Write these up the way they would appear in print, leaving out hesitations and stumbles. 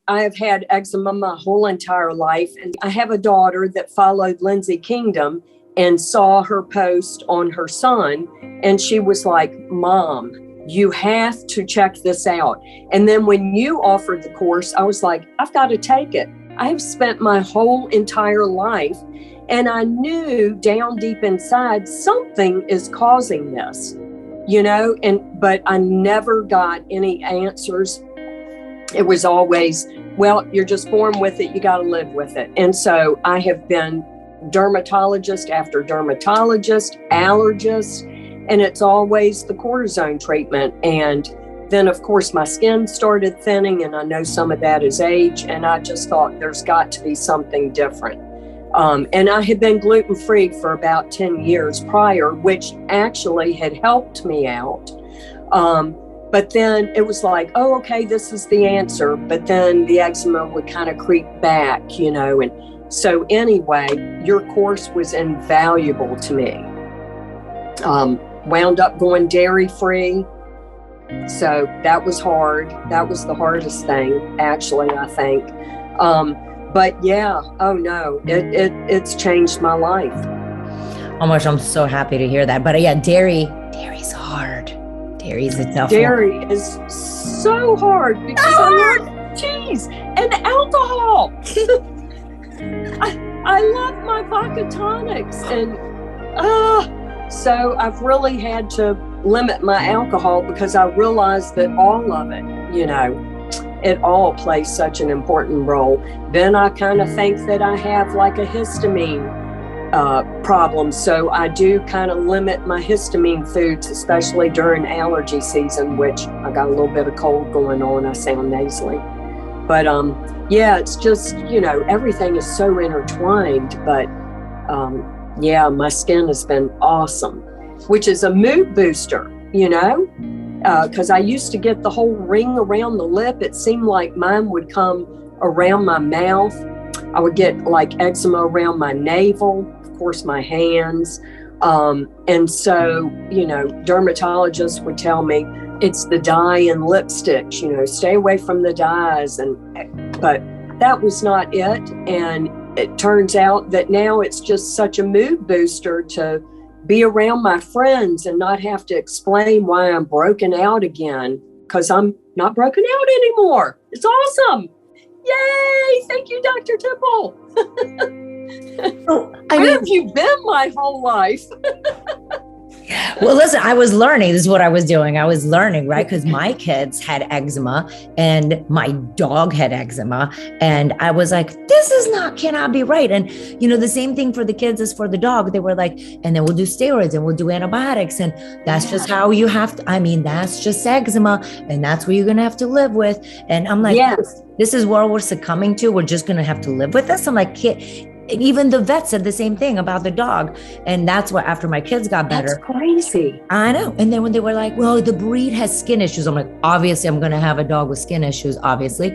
I have had eczema my whole entire life. And I have a daughter that followed Lindsay Kingdom and saw her post on her son. And she was like, Mom, you have to check this out. And then when you offered the course, I was like, I've got to take it. I have spent my whole entire life, and I knew down deep inside something is causing this, but I never got any answers. It was always, well, you're just born with it. You got to live with it. And so I have been dermatologist after dermatologist, allergist, and it's always the cortisone treatment. And then, of course, my skin started thinning, and I know some of that is age. And I just thought there's got to be something different. And I had been gluten-free for about 10 years prior, which actually had helped me out. But then it was like, oh, okay, this is the answer. But then the eczema would kind of creep back, And so anyway, your course was invaluable to me. Wound up going dairy-free. So that was hard. That was the hardest thing, actually, I think. But yeah, oh no, it's changed my life. Oh my gosh, I'm so happy to hear that. But yeah, dairy's hard. Dairy's a tough Dairy one. Is so hard because I love cheese and alcohol. I love my vodka tonics, and so I've really had to limit my alcohol because I realized that all of it, it all plays such an important role. Then I kind of think that I have like a histamine problem. So I do kind of limit my histamine foods, especially during allergy season, which I got a little bit of cold going on. I sound nasally. But yeah, it's just, everything is so intertwined. But yeah, my skin has been awesome, which is a mood booster, because I used to get the whole ring around the lip. It seemed like mine would come around my mouth. I would get like eczema around my navel, of course, my hands. And so, dermatologists would tell me it's the dye and lipsticks, stay away from the dyes. But that was not it. And it turns out that now it's just such a mood booster to be around my friends and not have to explain why I'm broken out again, because I'm not broken out anymore. It's awesome. Yay. Thank you, Dr. Tipple. Where have you been my whole life? Well, listen, I was learning. This is what I was doing. I was learning, right? Because my kids had eczema and my dog had eczema. And I was like, this cannot be right. And, the same thing for the kids as for the dog. They were like, and then we'll do steroids and we'll do antibiotics. And that's just how you have to, that's just eczema. And that's what you're going to have to live with. And I'm like, yes. This is where we're succumbing to. We're just going to have to live with this. I'm like, even the vet said the same thing about the dog. And that's what, after my kids got better. That's crazy. I know. And then when they were like, well, the breed has skin issues. I'm like, obviously I'm going to have a dog with skin issues, obviously.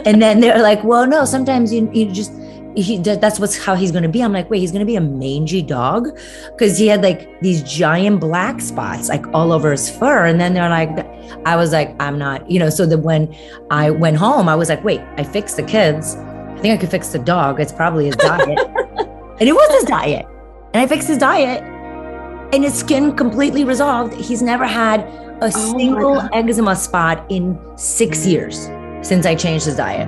And then they're like, well, no, sometimes that's how he's going to be. I'm like, wait, he's going to be a mangy dog? Because he had like these giant black spots like all over his fur. And then they're like, I was like, I'm not, so that when I went home, I was like, wait, I fixed the kids. I think I could fix the dog. It's probably his diet. And it was his diet. And I fixed his diet and his skin completely resolved. He's never had a single eczema spot in 6 years since I changed his diet.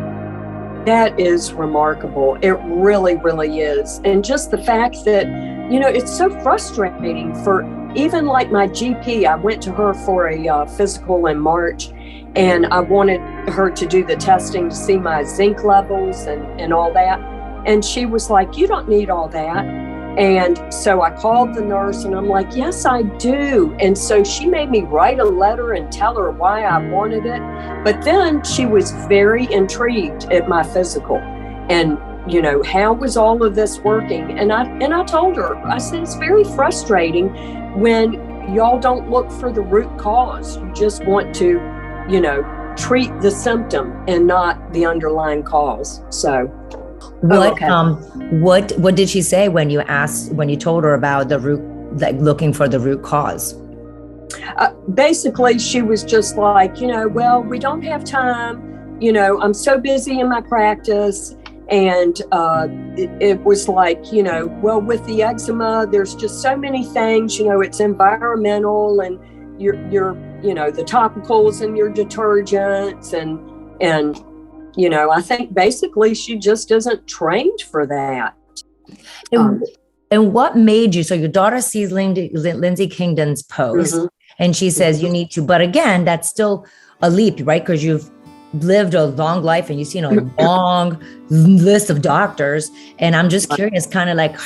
That is remarkable. It really, really is. And just the fact that, it's so frustrating for even like my GP. I went to her for a physical in March, and I wanted her to do the testing to see my zinc levels and all that. And she was like, you don't need all that. And so I called the nurse and I'm like, yes, I do. And so she made me write a letter and tell her why I wanted it. But then she was very intrigued at my physical and, how was all of this working? And I told her, I said, it's very frustrating when y'all don't look for the root cause. You just want to, treat the symptom and not the underlying cause. So what did she say when you told her about the root, like looking for the root cause? Basically, she was just like, well, we don't have time. I'm so busy in my practice. And it was like, well, with the eczema, there's just so many things, it's environmental, and your the topicals and your detergents. And I think basically she just isn't trained for that. And what made you, so your daughter sees Lindsay Kingdon's post, mm-hmm. and she says mm-hmm. you need to, but again, that's still a leap, right? Because you've lived a long life and you've seen a long list of doctors. And I'm just curious, kind of like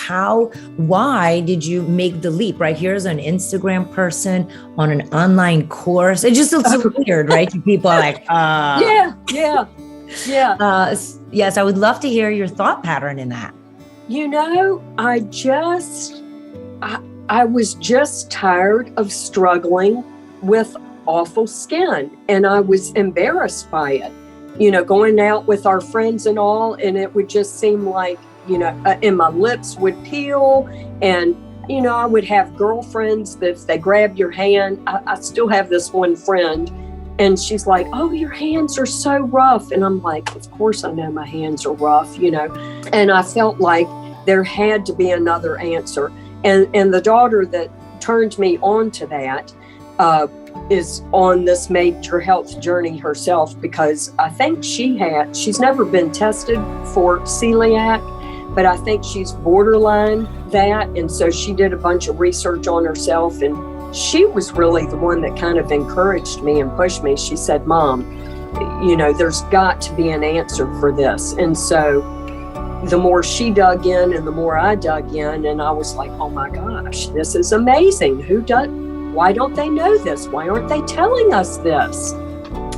why did you make the leap, right? Here's an Instagram person on an online course. It just looks so weird, right? People are like, Yeah. Yes, I would love to hear your thought pattern in that. I was just tired of struggling with awful skin, and I was embarrassed by it, going out with our friends and all, and it would just seem like, and my lips would peel, and, I would have girlfriends that if they grab your hand, I still have this one friend, and she's like, oh, your hands are so rough. And I'm like, of course I know my hands are rough, and I felt like there had to be another answer. And the daughter that turned me on to that, is on this major health journey herself, because I think she's never been tested for celiac, but I think she's borderline that. And so she did a bunch of research on herself, and she was really the one that kind of encouraged me and pushed me. She said, Mom, there's got to be an answer for this. And so the more she dug in and the more I dug in, and I was like, oh my gosh, this is amazing. Why don't they know this? Why aren't they telling us this?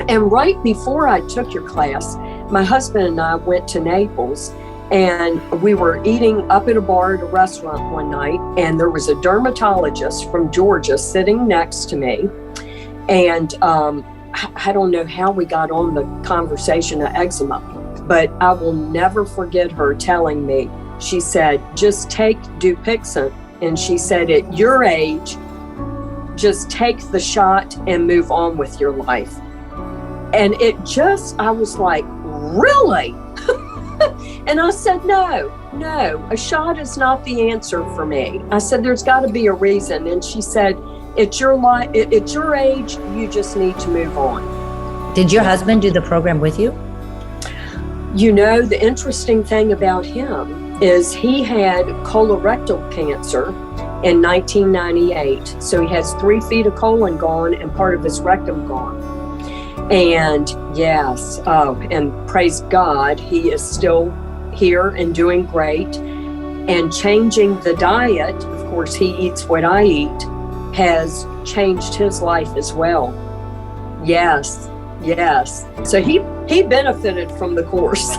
And right before I took your class, my husband and I went to Naples, and we were eating up at a bar at a restaurant one night, and there was a dermatologist from Georgia sitting next to me. And I don't know how we got on the conversation of eczema, but I will never forget her telling me, she said, just take Dupixent. And she said, at your age, just take the shot and move on with your life. And I was like, really? And I said, no, a shot is not the answer for me. I said, there's got to be a reason. And she said, at your age, you just need to move on. Did your husband do the program with you? The interesting thing about him is he had colorectal cancer in 1998. So he has 3 feet of colon gone and part of his rectum gone. And yes, and praise God, he is still here and doing great. And changing the diet, of course, he eats what I eat, has changed his life as well. Yes. So he benefited from the course.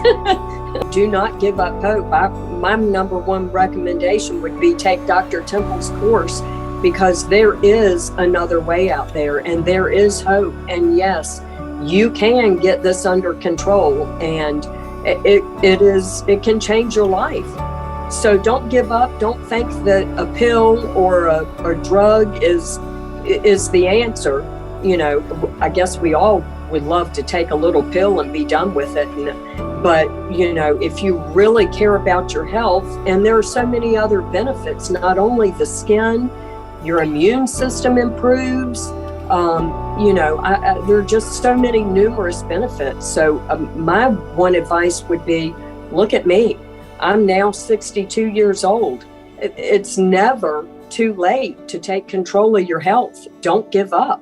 Do not give up hope. My number one recommendation would be take Dr. Temple's course, because there is another way out there, and there is hope. And yes, you can get this under control, and it can change your life. So don't give up. Don't think that a pill or a drug is the answer. I guess we all would love to take a little pill and be done with it. But, if you really care about your health, and there are so many other benefits, not only the skin, your immune system improves, there are just so many numerous benefits. So my one advice would be, look at me. I'm now 62 years old. It's never too late to take control of your health. Don't give up.